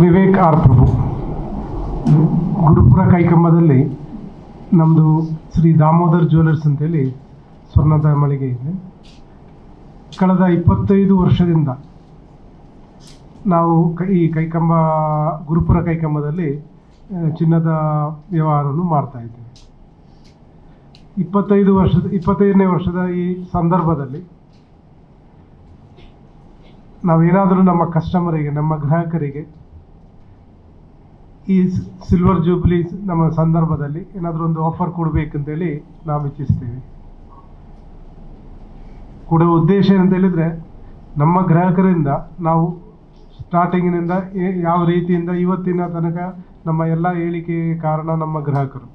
Vivek R ಪ್ರಭು. ಗುರುಪುರ ಕೈಕಂಬದಲ್ಲಿ ನಮ್ಮದು Shri Damodar jewellers ಅಂತೇಳಿ ಸ್ವರ್ಣದ ಮಳಿಗೆ ಇದೆ. ಕಳೆದ 25 ವರ್ಷದಿಂದ ನಾವು ಈ ಕೈಕಂಬ ಗುರುಪುರ ಕೈಕಂಬದಲ್ಲಿ ಚಿನ್ನದ ವ್ಯವಹಾರವನ್ನು ಮಾಡ್ತಾ ಇದ್ದೇವೆ. 25ನೇ ವರ್ಷದ ಈ ಸಂದರ್ಭದಲ್ಲಿ ನಾವೇನಾದರೂ ನಮ್ಮ ಕಸ್ಟಮರಿಗೆ, ನಮ್ಮ ಗ್ರಾಹಕರಿಗೆ ಈ ಸಿಲ್ವರ್ ಜೂಬ್ಲಿ ನಮ್ಮ ಸಂದರ್ಭದಲ್ಲಿ ಏನಾದರೂ ಒಂದು ಆಫರ್ ಕೊಡಬೇಕಂತೇಳಿ ನಾವು ಇಚ್ಛಿಸ್ತೇವೆ. ಕೊಡುವ ಉದ್ದೇಶ ಏನಂತ ಹೇಳಿದರೆ, ನಮ್ಮ ಗ್ರಾಹಕರಿಂದ ನಾವು ಸ್ಟಾರ್ಟಿಂಗಿನಿಂದ ಯಾವ ರೀತಿಯಿಂದ ಇವತ್ತಿನ ತನಕ ನಮ್ಮ ಎಲ್ಲ ಏಳಿಕೆಗೆ ಕಾರಣ ನಮ್ಮ ಗ್ರಾಹಕರು.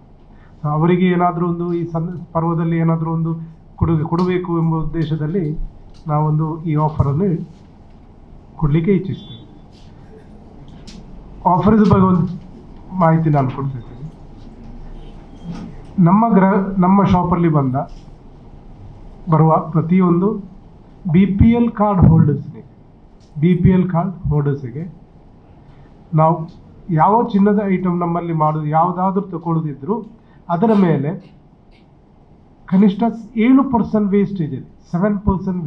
ಅವರಿಗೆ ಏನಾದರೂ ಒಂದು ಈ ಪರ್ವದಲ್ಲಿ ಏನಾದರೂ ಒಂದು ಕೊಡಬೇಕು ಎಂಬ ಉದ್ದೇಶದಲ್ಲಿ ನಾವೊಂದು ಈ ಆಫರನ್ನು ಕೊಡಲಿಕ್ಕೆ ಇಚ್ಛಿಸ್ತೇವೆ. ಆಫರ್ದ ಬಗ್ಗೆ ಒಂದು ಮಾಹಿತಿ ನಾನು ಕೊಡ್ತಿದ್ದೇನೆ. ನಮ್ಮ ಶಾಪಲ್ಲಿ ಬರುವ ಪ್ರತಿಯೊಂದು BPL ಕಾರ್ಡ್ ಹೋಲ್ಡರ್ಸಿಗೆ ನಾವು ಯಾವ ಚಿನ್ನದ ಐಟಮ್ ನಮ್ಮಲ್ಲಿ ಮಾಡೋದು ಯಾವುದಾದ್ರೂ ತಗೊಳ್ಳೋದಿದ್ರು ಅದರ ಮೇಲೆ ಕನಿಷ್ಠ 7% ವೇಸ್ಟೇಜಲ್ಲಿ 7%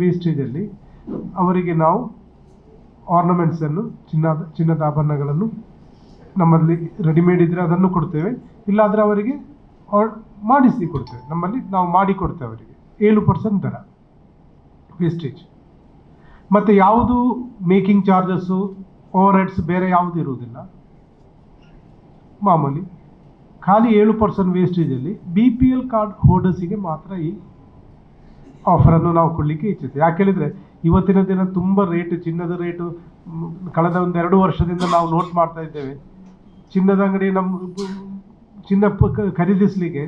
ವೇಸ್ಟೇಜಲ್ಲಿ ಅವರಿಗೆ ನಾವು ಆರ್ನಮೆಂಟ್ಸನ್ನು, ಚಿನ್ನದ ಆಭರಣಗಳನ್ನು ನಮ್ಮಲ್ಲಿ ರೆಡಿಮೇಡ್ ಇದ್ದರೆ ಅದನ್ನು ಕೊಡ್ತೇವೆ, ಇಲ್ಲಾದರೆ ಅವರಿಗೆ ಮಾಡಿಸಿ ಕೊಡ್ತೇವೆ. ನಮ್ಮಲ್ಲಿ ನಾವು ಮಾಡಿ ಕೊಡ್ತೇವೆ ಅವರಿಗೆ 7% ದರ ವೇಸ್ಟೇಜ್. ಮತ್ತು ಯಾವುದು ಮೇಕಿಂಗ್ ಚಾರ್ಜಸ್ಸು, ಓವರ್ ಹೆಡ್ಸ್ ಬೇರೆ ಯಾವುದು ಇರುವುದಿಲ್ಲ. ಮಾಮೂಲಿ ಖಾಲಿ 7% ವೇಸ್ಟೇಜಲ್ಲಿ BPL ಕಾರ್ಡ್ ಹೋಲ್ಡರ್ಸಿಗೆ ಮಾತ್ರ ಈ ಆಫರನ್ನು ನಾವು ಕೊಡಲಿಕ್ಕೆ ಇಚ್ಛಿಸ್ತೇವೆ. ಯಾಕೆ ಹೇಳಿದರೆ, ಇವತ್ತಿನ ದಿನ ತುಂಬ ಚಿನ್ನದ ರೇಟು ಕಳೆದ 1-2 ವರ್ಷದಿಂದ ನಾವು ನೋಟ್ ಮಾಡ್ತಾ ಇದ್ದೇವೆ. ಚಿನ್ನದ ಅಂಗಡಿ ಚಿನ್ನ ಖರೀದಿಸಲಿಕ್ಕೆ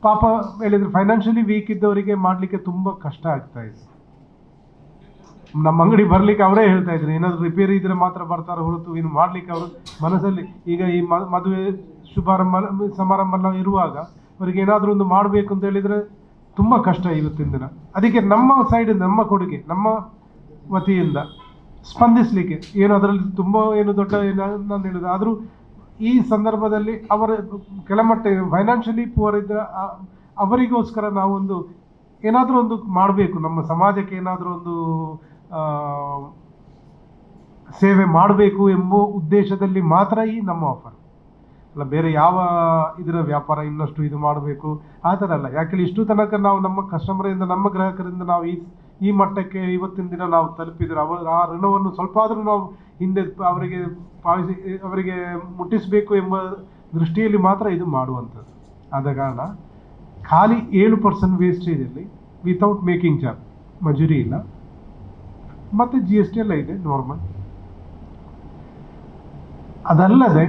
ಪಾಪ ಹೇಳಿದರೆ ಫೈನಾನ್ಷಿಯಲಿ ವೀಕ್ ಇದ್ದವರಿಗೆ ಮಾಡಲಿಕ್ಕೆ ತುಂಬ ಕಷ್ಟ ಆಗ್ತಾ ಇದೆ. ನಮ್ಮ ಅಂಗಡಿ ಬರಲಿಕ್ಕೆ ಅವರೇ ಹೇಳ್ತಾ ಇದ್ರು, ಏನಾದರೂ ರಿಪೇರಿ ಇದ್ರೆ ಮಾತ್ರ ಬರ್ತಾರೆ ಹೊರತು ಇನ್ನು ಮಾಡಲಿಕ್ಕೆ ಅವರು ಮನಸ್ಸಲ್ಲಿ ಈಗ ಈ ಮದುವೆ ಸಮಾರಂಭ ಎಲ್ಲ ಇರುವಾಗ ಅವರಿಗೆ ಏನಾದರೂ ಒಂದು ಮಾಡಬೇಕು ಅಂತ ಹೇಳಿದರೆ ತುಂಬ ಕಷ್ಟ ಇವತ್ತಿನ ದಿನ. ಅದಕ್ಕೆ ನಮ್ಮ ಸೈಡ್, ನಮ್ಮ ಕೊಡುಗೆ, ನಮ್ಮ ವತಿಯಿಂದ ಸ್ಪಂದಿಸಲಿಕ್ಕೆ ಏನು ಅದರಲ್ಲಿ ತುಂಬ ಏನು ದೊಡ್ಡ ನಾನು ಹೇಳೋದು, ಆದರೂ ಈ ಸಂದರ್ಭದಲ್ಲಿ ಅವರ ಕೆಳಮಟ್ಟ ಫೈನಾನ್ಷಿಯಲಿ ಪುವರ್ ಇದ್ದರೆ ಅವರಿಗೋಸ್ಕರ ನಾವೊಂದು ಏನಾದರೂ ಒಂದು ಮಾಡಬೇಕು, ನಮ್ಮ ಸಮಾಜಕ್ಕೆ ಏನಾದರೂ ಒಂದು ಸೇವೆ ಮಾಡಬೇಕು ಎಂಬ ಉದ್ದೇಶದಲ್ಲಿ ಮಾತ್ರ ಈ ನಮ್ಮ ಆಫರ್ ಅಲ್ಲ. ಬೇರೆ ಯಾವ ಇದರ ವ್ಯಾಪಾರ ಇನ್ನಷ್ಟು ಇದು ಮಾಡಬೇಕು ಆ ಥರ ಅಲ್ಲ. ಯಾಕೆಂದರೆ ಇಷ್ಟು ತನಕ ನಾವು ನಮ್ಮ ಕಸ್ಟಮರಿಂದ, ನಮ್ಮ ಗ್ರಾಹಕರಿಂದ ನಾವು ಈ ಮಟ್ಟಕ್ಕೆ ಇವತ್ತಿನ ದಿನ ನಾವು ತಲುಪಿದ್ರೆ ಆ ಋಣವನ್ನು ಸ್ವಲ್ಪ ಆದರೂ ನಾವು ಹಿಂದೆ ಅವರಿಗೆ ಮುಟ್ಟಿಸಬೇಕು ಎಂಬ ದೃಷ್ಟಿಯಲ್ಲಿ ಮಾತ್ರ ಇದು ಮಾಡುವಂಥದ್ದು. ಆದ ಕಾರಣ ಖಾಲಿ 7% ವೇಸ್ಟೇಜಲ್ಲಿ ವಿತೌಟ್ ಮೇಕಿಂಗ್ ಚಾರ್ಜ್, ಮಜೂರಿ ಇಲ್ಲ, ಮತ್ತು GST ಎಲ್ಲ ಇದೆ ನಾರ್ಮಲ್. ಅದಲ್ಲದೆ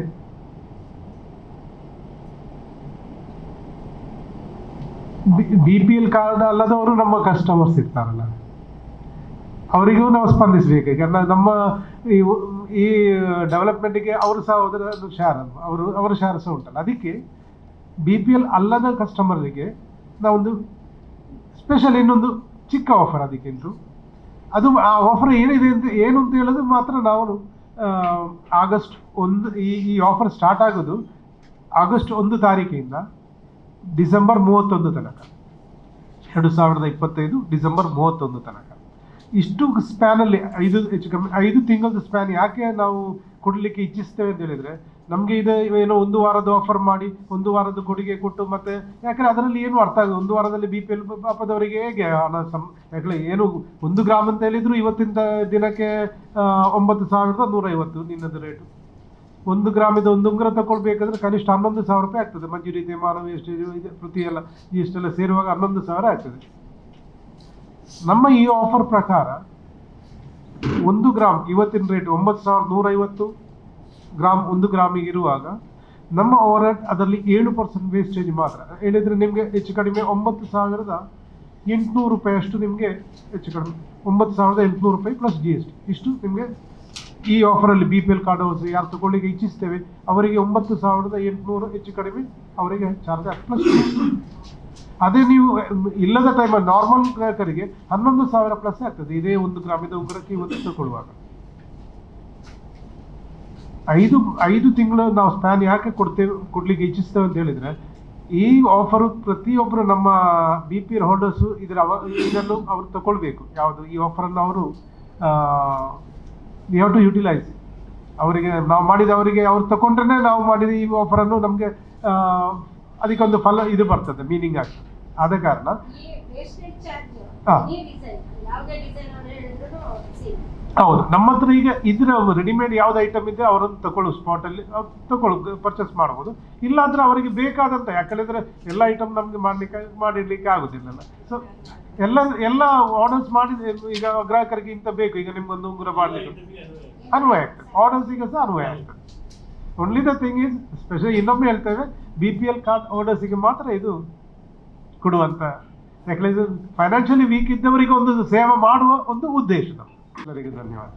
BPL ಕಾರ್ಡ್ ಅಲ್ಲದವರು ನಮ್ಮ ಕಸ್ಟಮರ್ಸ್ ಇರ್ತಾರಲ್ಲ, ಅವರಿಗೂ ನಾವು ಸ್ಪಂದಿಸಬೇಕು. ಯಾಕಂದರೆ ನಮ್ಮ ಈ ಡೆವಲಪ್ಮೆಂಟಿಗೆ ಅವರು ಸಹ ಅದರ ಶೇರ್ ಅಲ್ವ, ಅವರ ಶೇರ್ ಸಹ ಉಂಟಲ್ಲ. ಅದಕ್ಕೆ BPL ಅಲ್ಲದ ಕಸ್ಟಮರ್ಗೆ ನಾವೊಂದು ಸ್ಪೆಷಲ್ ಇನ್ನೊಂದು ಚಿಕ್ಕ ಆಫರ್ ಅದಕ್ಕಿಂತ ಅದು ಆ ಆಫರ್ ಏನಿದೆ ಏನು ಅಂತ ಹೇಳೋದು ಮಾತ್ರ. ನಾವು ಆಗಸ್ಟ್ 1 ಈ ಆಫರ್ ಸ್ಟಾರ್ಟ್ ಆಗೋದು ಆಗಸ್ಟ್ 1 ತಾರೀಕಿಂದ ಡಿಸೆಂಬರ್ 31 ತನಕ, 2025 ಡಿಸೆಂಬರ್ 31 ತನಕ. ಇಷ್ಟು ಸ್ಪ್ಯಾನಲ್ಲಿ 5 ತಿಂಗಳದ ಸ್ಪ್ಯಾನ್ ಯಾಕೆ ನಾವು ಕೊಡಲಿಕ್ಕೆ ಇಚ್ಛಿಸ್ತೇವೆ ಅಂತ ಹೇಳಿದರೆ, ನಮಗೆ ಇದು ಏನೋ 1 ವಾರದ ಆಫರ್ ಮಾಡಿ 1 ವಾರದ ಕೊಡುಗೆ ಕೊಟ್ಟು ಮತ್ತೆ, ಯಾಕಂದರೆ ಅದರಲ್ಲಿ ಏನು ಅರ್ಥ ಆಗೋದು, 1 ವಾರದಲ್ಲಿ BPL ಪಾಪದವರಿಗೆ ಹೇಗೆ ಯಾಕಂದರೆ ಏನು 1 ಗ್ರಾಮ್ ಅಂತ ಹೇಳಿದ್ರು ಇವತ್ತಿನ ದಿನಕ್ಕೆ 9,150 ನಿನ್ನದು ರೇಟು. 1 ಗ್ರಾಮಿದ 1 ಉಂಗುರ ತಗೊಳ್ಬೇಕಂದ್ರೆ ಕನಿಷ್ಠ 11,000 ರೂಪಾಯಿ ಆಗ್ತದೆ. ಮಜೂರಿ, ಮಾನ ವೇಸ್ಟೇಜ್ ಇದೆ, ಪ್ರತಿ ಎಲ್ಲ ಇಷ್ಟೆಲ್ಲ ಸೇರುವಾಗ 11,000 ಆಗ್ತದೆ. ನಮ್ಮ ಈ ಆಫರ್ ಪ್ರಕಾರ 1 ಗ್ರಾಮ್ ಇವತ್ತಿನ ರೇಟ್ 9,150 ಗ್ರಾಮ್ 1 ಗ್ರಾಮಿಗೆ ಇರುವಾಗ ನಮ್ಮ ಓವರ್ ಹೆಡ್ ಅದರಲ್ಲಿ 7% ವೇಸ್ಟೇಜ್ ಮಾತ್ರ ಹೇಳಿದರೆ ನಿಮಗೆ ಹೆಚ್ಚು ಕಡಿಮೆ 9,800 ರೂಪಾಯಿ ಅಷ್ಟು ನಿಮಗೆ ಹೆಚ್ಚು ಕಡಿಮೆ 9,800 ರೂಪಾಯಿ ಪ್ಲಸ್ GST ಇಷ್ಟು ನಿಮಗೆ ಈ ಆಫರಲ್ಲಿ BPL ಕಾರ್ಡ್ ಹೌಸ್ ಯಾರು ತಗೊಳ್ಳಿಕ್ಕೆ ಇಚ್ಛಿಸ್ತೇವೆ ಅವರಿಗೆ 9,800 ಹೆಚ್ಚು ಕಡಿಮೆ ಅವರಿಗೆ ಚಾರ್ಜ್ ಪ್ಲಸ್. ಅದೇ ನೀವು ಇಲ್ಲದ ಟೈಮಲ್ಲಿ ನಾರ್ಮಲ್ ಗ್ರಾಹಕರಿಗೆ 11,000 ಪ್ಲಸ್ ಆಗ್ತದೆ ಇದೇ 1 ಗ್ರಾಮದ ಉಂಗುರಕ್ಕೆ ಇವತ್ತು ತಗೊಳ್ಳುವಾಗ. 5 ತಿಂಗಳು ನಾವು ಸ್ಪ್ಯಾನ್ ಯಾಕೆ ಕೊಡ್ಲಿಕ್ಕೆ ಇಚ್ಛಿಸ್ತೇವೆ ಅಂತ ಹೇಳಿದ್ರೆ, ಈ ಆಫರು ಪ್ರತಿಯೊಬ್ಬರು ನಮ್ಮ BPL ಹೋಲ್ಡರ್ಸು ಇದನ್ನು ಅವರು ತಗೊಳ್ಬೇಕು. ಯಾವುದು ಈ ಆಫರನ್ನು ಅವರು ವಿ ಹ್ಯಾವ್ ಟು ಯುಟಿಲೈಸ್. ಅವರಿಗೆ ನಾವು ಮಾಡಿದವರಿಗೆ ಅವ್ರು ತಗೊಂಡ್ರೆ ನಾವು ಮಾಡಿದ ಈ ಆಫರನ್ನು ನಮಗೆ ಅದಕ್ಕೊಂದು ಫಲ ಇದು ಬರ್ತದೆ, ಮೀನಿಂಗ್ ಆಗ್ತದೆ. ಆದ ಕಾರಣ ಹೌದು, ನಮ್ಮ ಹತ್ರ ಈಗ ಇದ್ರ ರೆಡಿಮೇಡ್ ಯಾವ್ದು ಐಟಮ್ ಇದೆ ಅವರನ್ನು ತಗೊಳ್ಳೋ ಸ್ಪಾಟಲ್ಲಿ ಅವ್ರು ಪರ್ಚೇಸ್ ಮಾಡ್ಬೋದು. ಇಲ್ಲಾಂದ್ರೆ ಅವರಿಗೆ ಬೇಕಾದಂತ, ಯಾಕಂದ್ರೆ ಎಲ್ಲ ಐಟಮ್ ನಮ್ಗೆ ಮಾಡಿಡ್ಲಿಕ್ಕೆ ಆಗುದಿಲ್ಲಲ್ಲ. ಸೊ ಎಲ್ಲ ಆರ್ಡರ್ಸ್ ಮಾಡಿದ್ರೆ ಈಗ ಗ್ರಾಹಕರಿಗೆ ಇಂತ ಬೇಕು, ಈಗ ನಿಮ್ಗೊಂದು ಉಂಗುರ ಮಾಡ್ಲಿಕ್ಕೆ ಅನ್ವಯ ಆಗ್ತದೆ, ಆರ್ಡರ್ಸಿಗೆ ಸಹ ಅನ್ವಯ ಆಗ್ತದೆ. Only the thing is, specially ಇನ್ನೊಮ್ಮೆ ಹೇಳ್ತೇವೆ, BPL ಕಾರ್ಡ್ ಆರ್ಡರ್ಸಿಗೆ ಮಾತ್ರ ಇದು ಕೊಡುವಂತ. ಯಾಕಂದ್ರೆ ಫೈನಾನ್ಷಿಯಲಿ ವೀಕ್ ಇದ್ದವರಿಗೆ ಒಂದು ಸೇವೆ ಮಾಡುವ ಒಂದು ಉದ್ದೇಶ. ಎಲ್ಲರಿಗೆ ಧನ್ಯವಾದ.